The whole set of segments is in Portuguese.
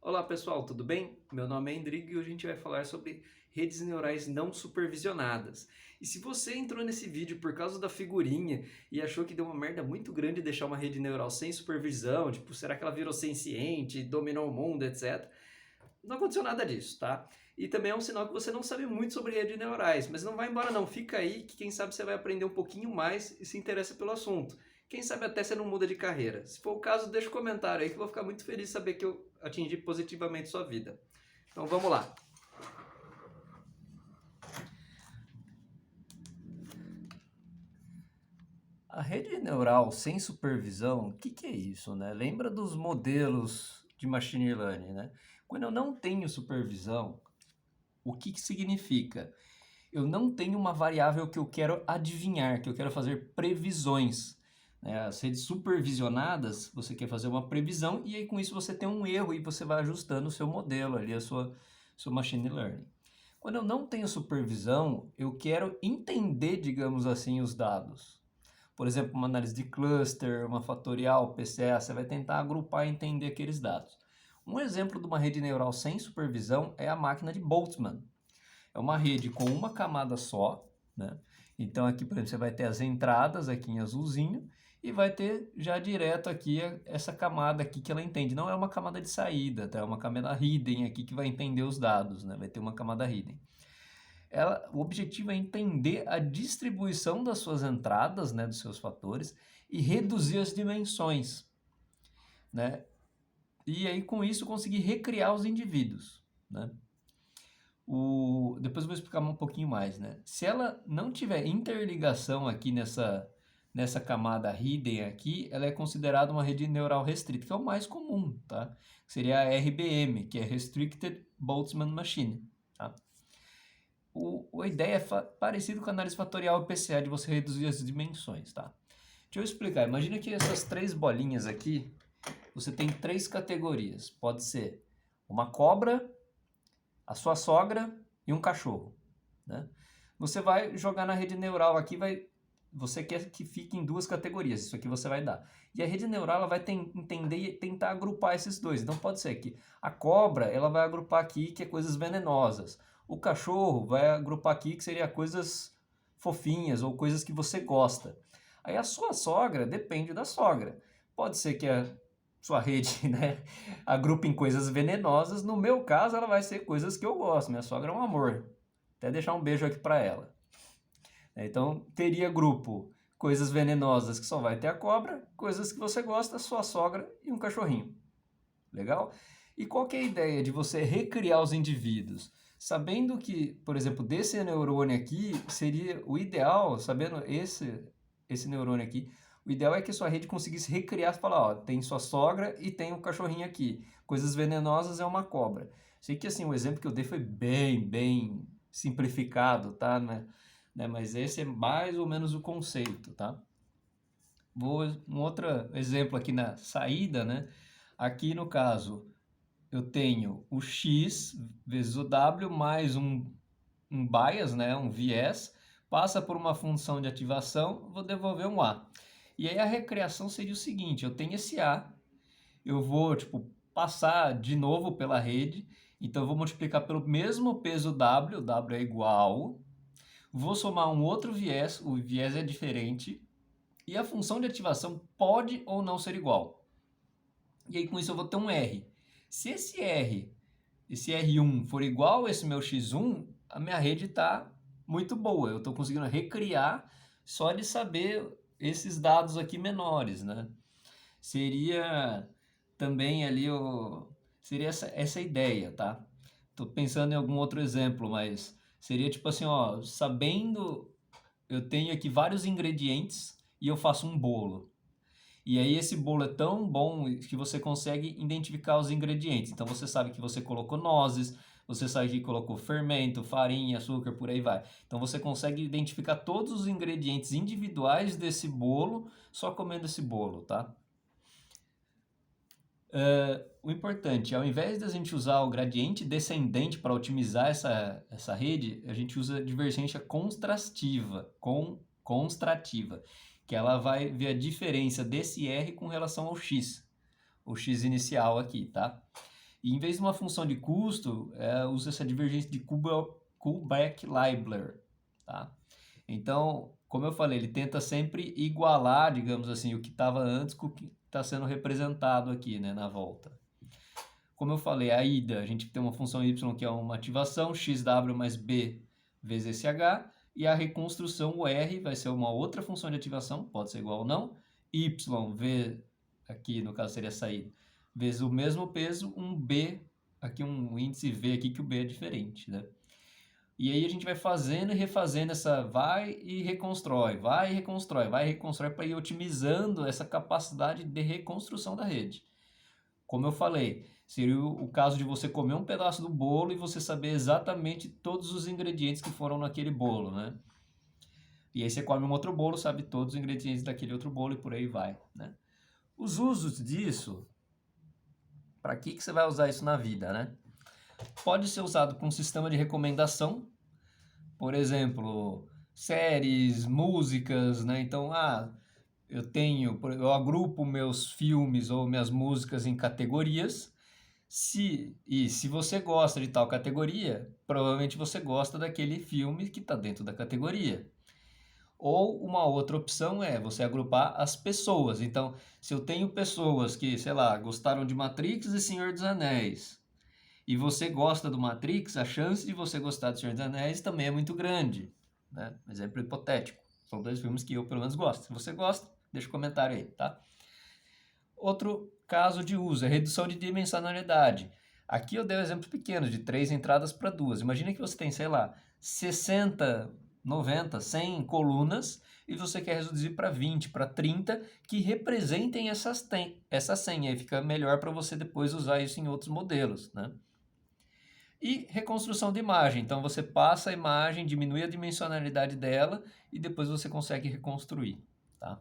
Olá pessoal, tudo bem? Meu nome é Endrigo e hoje a gente vai falar sobre redes neurais não supervisionadas. E se você entrou nesse vídeo por causa da figurinha e achou que deu uma merda muito grande deixar uma rede neural sem supervisão, tipo, será que ela virou senciente, dominou o mundo, etc. Não aconteceu nada disso, tá? E também é um sinal que você não sabe muito sobre redes neurais, mas não vai embora não, fica aí que quem sabe você vai aprender um pouquinho mais e se interessa pelo assunto. Quem sabe até você não muda de carreira. Se for o caso, deixa um comentário aí que eu vou ficar muito feliz de saber que eu atingi positivamente sua vida. Então vamos lá. A rede neural sem supervisão, o que é isso, né? Lembra dos modelos de machine learning, né? Quando eu não tenho supervisão, o que significa? Eu não tenho uma variável que eu quero adivinhar, que eu quero fazer previsões. Né? As redes supervisionadas, você quer fazer uma previsão e aí com isso você tem um erro e você vai ajustando o seu modelo ali, seu machine learning. Quando eu não tenho supervisão, eu quero entender, digamos assim, os dados. Por exemplo, uma análise de cluster, uma fatorial, PCA, você vai tentar agrupar e entender aqueles dados. Um exemplo de uma rede neural sem supervisão é a máquina de Boltzmann. É uma rede com uma camada só, né? Então aqui, por exemplo, você vai ter as entradas aqui em azulzinho e vai ter já direto aqui essa camada aqui que ela entende. Não é uma camada de saída, tá? É uma camada hidden aqui que vai entender os dados, né? Vai ter uma camada hidden. O objetivo é entender a distribuição das suas entradas, né, dos seus fatores e reduzir as dimensões, né? E aí com isso conseguir recriar os indivíduos, né? Depois eu vou explicar um pouquinho mais, né? Se ela não tiver interligação aqui nessa camada hidden aqui, ela é considerada uma rede neural restrita, que é o mais comum, tá? Seria a RBM, que é Restricted Boltzmann Machine, tá? A ideia é parecida com a análise fatorial e PCA, de você reduzir as dimensões, tá? Deixa eu explicar. Imagina que essas três bolinhas aqui, você tem três categorias. Pode ser uma cobra, a sua sogra e um cachorro, né? Você vai jogar na rede neural aqui, você quer que fique em duas categorias, isso aqui você vai dar. E a rede neural ela vai entender e tentar agrupar esses dois. Então pode ser que a cobra ela vai agrupar aqui que é coisas venenosas. O cachorro vai agrupar aqui que seria coisas fofinhas ou coisas que você gosta. Aí a sua sogra depende da sogra. Pode ser que a sua rede, né, agrupe em coisas venenosas. No meu caso, ela vai ser coisas que eu gosto. Minha sogra é um amor. Até deixar um beijo aqui para ela. Então, teria grupo coisas venenosas que só vai ter a cobra, coisas que você gosta, sua sogra e um cachorrinho. Legal? E qual que é a ideia de você recriar os indivíduos? Sabendo que, por exemplo, desse neurônio aqui, seria o ideal, sabendo esse neurônio aqui, o ideal é que a sua rede conseguisse recriar e falar, ó, tem sua sogra e tem um cachorrinho aqui. Coisas venenosas é uma cobra. Sei que assim, o exemplo que eu dei foi bem simplificado, tá? Mas esse é mais ou menos o conceito, tá? Um outro exemplo aqui na saída, né? Aqui no caso, eu tenho o x vezes o w mais um bias, né? Um viés, passa por uma função de ativação, vou devolver um a. E aí a recriação seria o seguinte, eu tenho esse a, eu vou, tipo, passar de novo pela rede, então eu vou multiplicar pelo mesmo peso w é igual, vou somar um outro viés, o viés é diferente, e a função de ativação pode ou não ser igual. E aí com isso eu vou ter um R. Se esse R1 for igual a esse meu X1, a minha rede está muito boa. Eu estou conseguindo recriar só de saber esses dados aqui menores, né? Seria também ali seria essa ideia, tá? Tô pensando em algum outro exemplo, mas seria tipo assim, ó, sabendo eu tenho aqui vários ingredientes e eu faço um bolo. E aí esse bolo é tão bom que você consegue identificar os ingredientes. Então você sabe que você colocou nozes, você sabe que colocou fermento, farinha, açúcar, por aí vai. Então você consegue identificar todos os ingredientes individuais desse bolo só comendo esse bolo, tá? O importante, ao invés de a gente usar o gradiente descendente para otimizar essa rede, a gente usa a divergência constrativa, que ela vai ver a diferença desse R com relação ao X, o X inicial aqui, tá? E em vez de uma função de custo, usa essa divergência de Kullback-Leibler, tá? Então, como eu falei, ele tenta sempre igualar, digamos assim, o que estava antes com o que está sendo representado aqui, né, na volta. Como eu falei, a ida, a gente tem uma função y que é uma ativação, xw mais b vezes esse h, e a reconstrução, o r, vai ser uma outra função de ativação, pode ser igual ou não, y, v, aqui no caso seria a saída, vezes o mesmo peso, um b, aqui um índice v aqui, que o b é diferente, né? E aí a gente vai fazendo e refazendo essa vai e reconstrói, vai e reconstrói, vai e reconstrói para ir otimizando essa capacidade de reconstrução da rede. Como eu falei, seria o caso de você comer um pedaço do bolo e você saber exatamente todos os ingredientes que foram naquele bolo, né? E aí você come um outro bolo, sabe todos os ingredientes daquele outro bolo e por aí vai, né? Os usos disso, para que você vai usar isso na vida, né? Pode ser usado com um sistema de recomendação, por exemplo, séries, músicas, né? Então, eu agrupo meus filmes ou minhas músicas em categorias. Se você gosta de tal categoria, provavelmente você gosta daquele filme que está dentro da categoria. Ou uma outra opção é você agrupar as pessoas. Então, se eu tenho pessoas que, sei lá, gostaram de Matrix e Senhor dos Anéis, e você gosta do Matrix, a chance de você gostar do Senhor dos Anéis também é muito grande, né? Exemplo hipotético. São dois filmes que eu, pelo menos, gosto. Se você gosta, deixa um comentário aí, tá? Outro caso de uso é redução de dimensionalidade. Aqui eu dei um exemplo pequeno, de 3 entradas para 2. Imagina que você tem, sei lá, 60, 90, 100 colunas e você quer reduzir para 20, para 30, que representem essa 100. Aí fica melhor para você depois usar isso em outros modelos, né? E reconstrução de imagem. Então você passa a imagem, diminui a dimensionalidade dela e depois você consegue reconstruir, tá?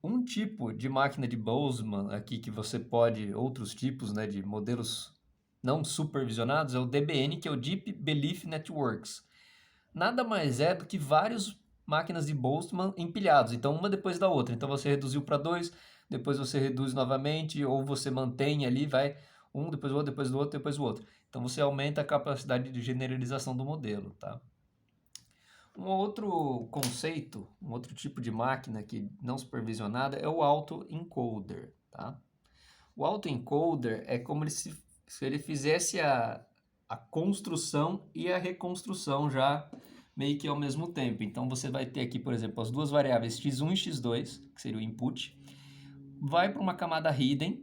Um tipo de máquina de Boltzmann aqui que você pode, outros tipos, né, de modelos não supervisionados, é o DBN, que é o Deep Belief Networks. Nada mais é do que várias máquinas de Boltzmann empilhados, então uma depois da outra. Então você reduziu para 2, depois você reduz novamente, ou você mantém ali, vai um, depois o outro, depois do outro, depois o outro. Então você aumenta a capacidade de generalização do modelo, tá? Um outro conceito, um outro tipo de máquina que não supervisionada é o autoencoder, tá? O autoencoder é como se ele fizesse a construção e a reconstrução já meio que ao mesmo tempo. Então você vai ter aqui, por exemplo, as duas variáveis x1 e x2, que seria o input, vai para uma camada hidden,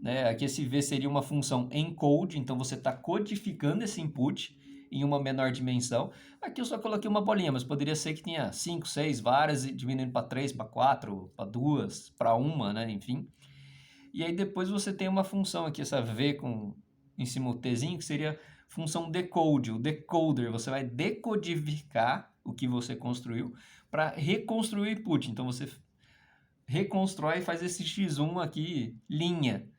né? Aqui esse v seria uma função encode, então você está codificando esse input em uma menor dimensão. Aqui eu só coloquei uma bolinha, mas poderia ser que tinha 5, 6, várias, diminuindo para 3, para 4, para 2, para 1, né? Enfim. E aí depois você tem uma função aqui, essa v com em cima o tzinho, que seria função decode. O decoder, você vai decodificar o que você construiu para reconstruir o input. Então você reconstrói e faz esse x1 aqui, linha.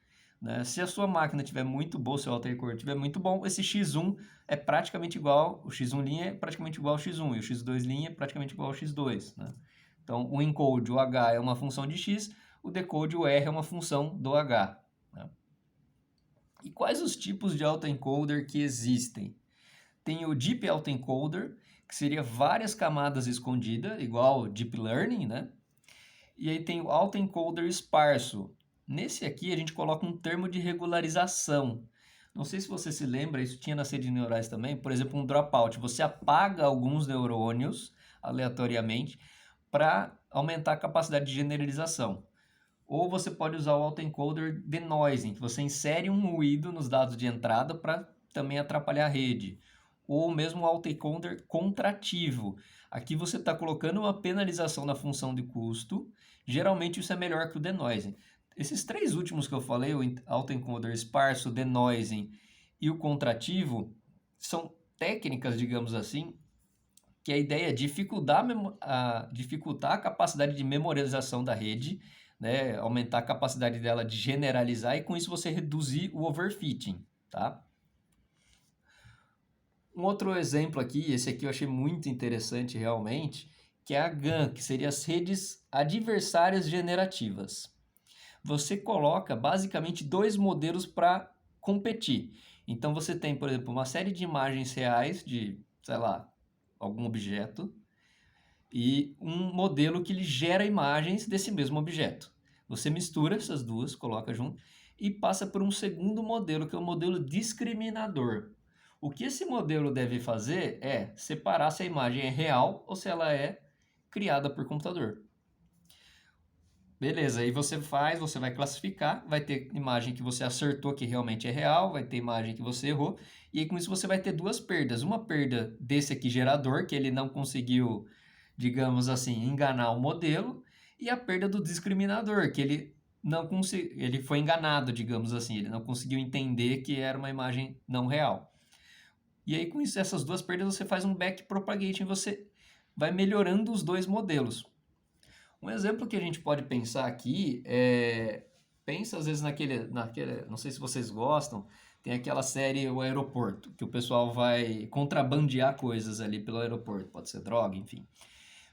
Né? Se a sua máquina tiver muito boa, se o autoencoder tiver muito bom, esse x1 é praticamente igual, o x1 linha é praticamente igual ao x1 e o x2 linha é praticamente igual ao x2. Né? Então, o encode, o h é uma função de x, o decode, o r é uma função do h. Né? E quais os tipos de autoencoder que existem? Tem o Deep Autoencoder, que seria várias camadas escondidas, igual Deep Learning, né? E aí tem o autoencoder esparso. Nesse aqui a gente coloca um termo de regularização. Não sei se você se lembra, isso tinha nas redes neurais também. Por exemplo, um dropout. Você apaga alguns neurônios aleatoriamente para aumentar a capacidade de generalização. Ou você pode usar o autoencoder denoising, que você insere um ruído nos dados de entrada para também atrapalhar a rede. Ou mesmo o autoencoder contrativo. Aqui você está colocando uma penalização na função de custo. Geralmente isso é melhor que o denoising. Esses três últimos que eu falei, o autoencoder esparso, o denoising e o contrativo, são técnicas, digamos assim, que a ideia é dificultar a capacidade de memorização da rede, né? Aumentar a capacidade dela de generalizar e com isso você reduzir o overfitting, tá? Um outro exemplo aqui, esse aqui eu achei muito interessante realmente, que é a GAN, que seria as redes adversárias generativas. você coloca basicamente dois modelos para competir. Então você tem, por exemplo, uma série de imagens reais de, sei lá, algum objeto e um modelo que ele gera imagens desse mesmo objeto. Você mistura essas duas, coloca junto e passa por um segundo modelo, que é o modelo discriminador. O que esse modelo deve fazer é separar se a imagem é real ou se ela é criada por computador. Beleza, aí você vai classificar, vai ter imagem que você acertou que realmente é real, vai ter imagem que você errou, e aí com isso você vai ter duas perdas. Uma perda desse aqui gerador, que ele não conseguiu, digamos assim, enganar o modelo, e a perda do discriminador, que ele foi enganado, digamos assim, ele não conseguiu entender que era uma imagem não real. E aí com isso, essas duas perdas, você faz um backpropagation, você vai melhorando os dois modelos. Um exemplo que a gente pode pensar aqui pensa às vezes naquele, não sei se vocês gostam, tem aquela série O Aeroporto, que o pessoal vai contrabandear coisas ali pelo aeroporto, pode ser droga, enfim.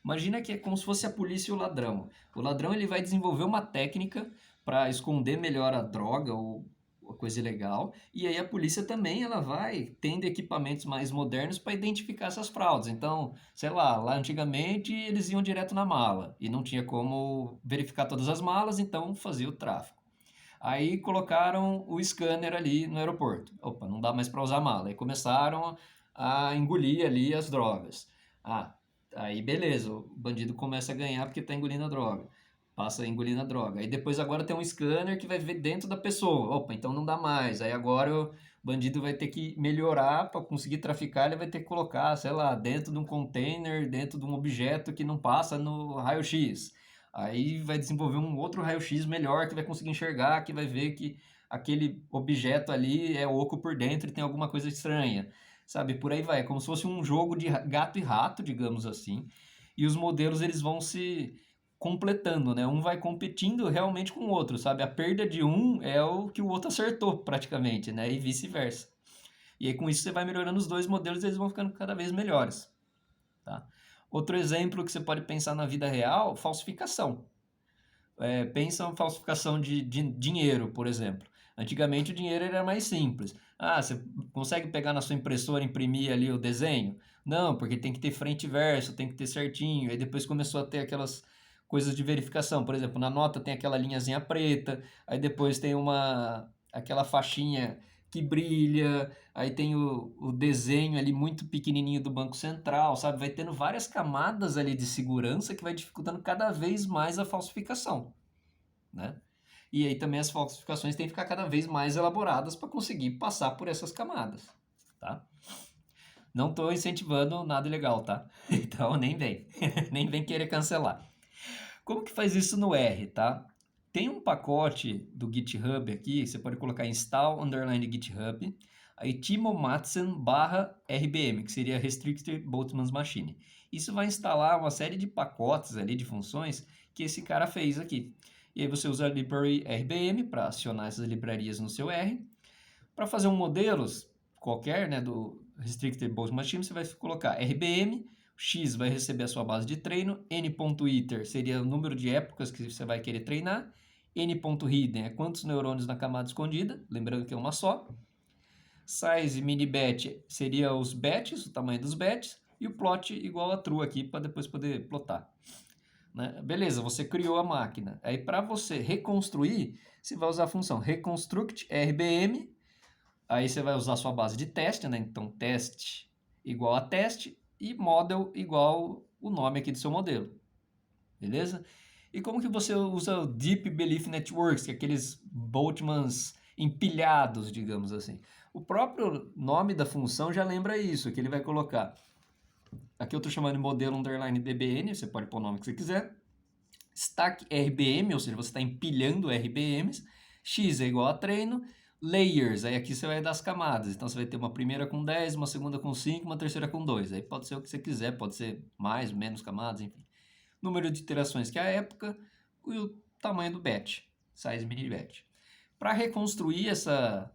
Imagina que é como se fosse a polícia e o ladrão. O ladrão ele vai desenvolver uma técnica para esconder melhor a droga ou a coisa ilegal, e aí a polícia também ela vai tendo equipamentos mais modernos para identificar essas fraudes. Então, sei lá antigamente eles iam direto na mala e não tinha como verificar todas as malas, então fazia o tráfico. Aí colocaram o scanner ali no aeroporto. Opa, não dá mais para usar mala. Aí começaram a engolir ali as drogas. Ah, aí beleza, o bandido começa a ganhar porque está engolindo a droga. Passa engolindo a droga. Aí depois agora tem um scanner que vai ver dentro da pessoa. Opa, então não dá mais. Aí agora o bandido vai ter que melhorar para conseguir traficar, ele vai ter que colocar, sei lá, dentro de um container, dentro de um objeto que não passa no raio-x. Aí vai desenvolver um outro raio-x melhor que vai conseguir enxergar, que vai ver que aquele objeto ali é oco por dentro e tem alguma coisa estranha. Sabe, por aí vai. É como se fosse um jogo de gato e rato, digamos assim. E os modelos eles vão se completando, né? Um vai competindo realmente com o outro, sabe? A perda de um é o que o outro acertou praticamente, né? E vice-versa. E aí com isso você vai melhorando os dois modelos e eles vão ficando cada vez melhores, tá? Outro exemplo que você pode pensar na vida real, falsificação. Pensa uma falsificação de dinheiro, por exemplo. Antigamente o dinheiro era mais simples. Ah, você consegue pegar na sua impressora e imprimir ali o desenho? Não, porque tem que ter frente e verso, tem que ter certinho. Aí depois começou a ter aquelas coisas de verificação. Por exemplo, na nota tem aquela linhazinha preta, aí depois tem aquela faixinha que brilha, aí tem o desenho ali muito pequenininho do Banco Central, sabe? Vai tendo várias camadas ali de segurança que vai dificultando cada vez mais a falsificação, né? E aí também as falsificações têm que ficar cada vez mais elaboradas para conseguir passar por essas camadas, tá? Não estou incentivando nada ilegal, tá? Então nem vem, nem vem querer cancelar. Como que faz isso no R, tá? Tem um pacote do GitHub aqui, você pode colocar install underline GitHub, aí Timo Madsen /RBM, que seria Restricted Boltzmann Machine. Isso vai instalar uma série de pacotes ali, de funções, que esse cara fez aqui. E aí você usa a library RBM para acionar essas livrarias no seu R. Para fazer um modelo qualquer, né, do Restricted Boltzmann Machine, você vai colocar RBM, X vai receber a sua base de treino, n.iter seria o número de épocas que você vai querer treinar, n.hidden é quantos neurônios na camada escondida, lembrando que é uma só, size mini batch seria os batches, o tamanho dos batches, e o plot igual a true aqui para depois poder plotar. Né? Beleza, você criou a máquina. Aí para você reconstruir, você vai usar a função reconstruct RBM, aí você vai usar a sua base de teste, né? Então teste igual a teste, e model igual o nome aqui do seu modelo, beleza? E como que você usa o Deep Belief Networks, que é aqueles Boltzmanns empilhados, digamos assim? O próprio nome da função já lembra isso, que ele vai colocar. Aqui eu estou chamando de modelo underline DBN, você pode pôr o nome que você quiser. Stack RBM, ou seja, você está empilhando RBMs. X é igual a treino. Layers, aí aqui você vai dar as camadas. Então você vai ter uma primeira com 10, uma segunda com 5, uma terceira com 2. Aí pode ser o que você quiser, pode ser mais, menos camadas, enfim. Número de iterações, que é a época, e o tamanho do batch, size mini batch. Para reconstruir essa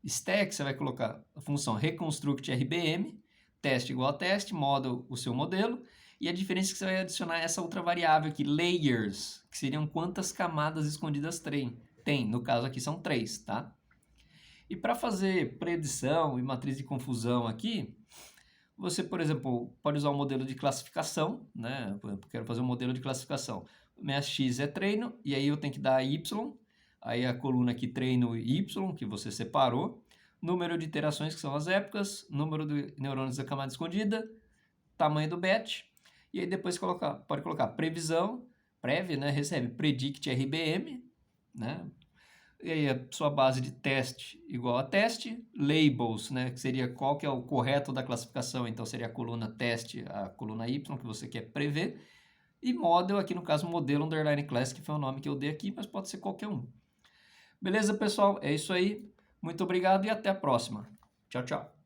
stack, você vai colocar a função reconstruct RBM, teste igual a teste, model o seu modelo, E a diferença é que você vai adicionar essa outra variável aqui, layers, que seriam quantas camadas escondidas tem. No caso aqui são 3, tá? E para fazer predição e matriz de confusão aqui, você, por exemplo, pode usar um modelo de classificação, né? Eu quero fazer um modelo de classificação. Minha x é treino, e aí eu tenho que dar y, aí a coluna aqui treino y, que você separou, número de iterações, que são as épocas, número de neurônios da camada escondida, tamanho do batch, e aí depois pode colocar previsão, prev, né? Recebe predict RBM, né? E aí a sua base de teste igual a teste, labels, né, que seria qual que é o correto da classificação, então seria a coluna teste, a coluna Y que você quer prever, e model, aqui no caso modelo underline class, que foi o nome que eu dei aqui, mas pode ser qualquer um. Beleza, pessoal? É isso aí. Muito obrigado e até a próxima. Tchau, tchau.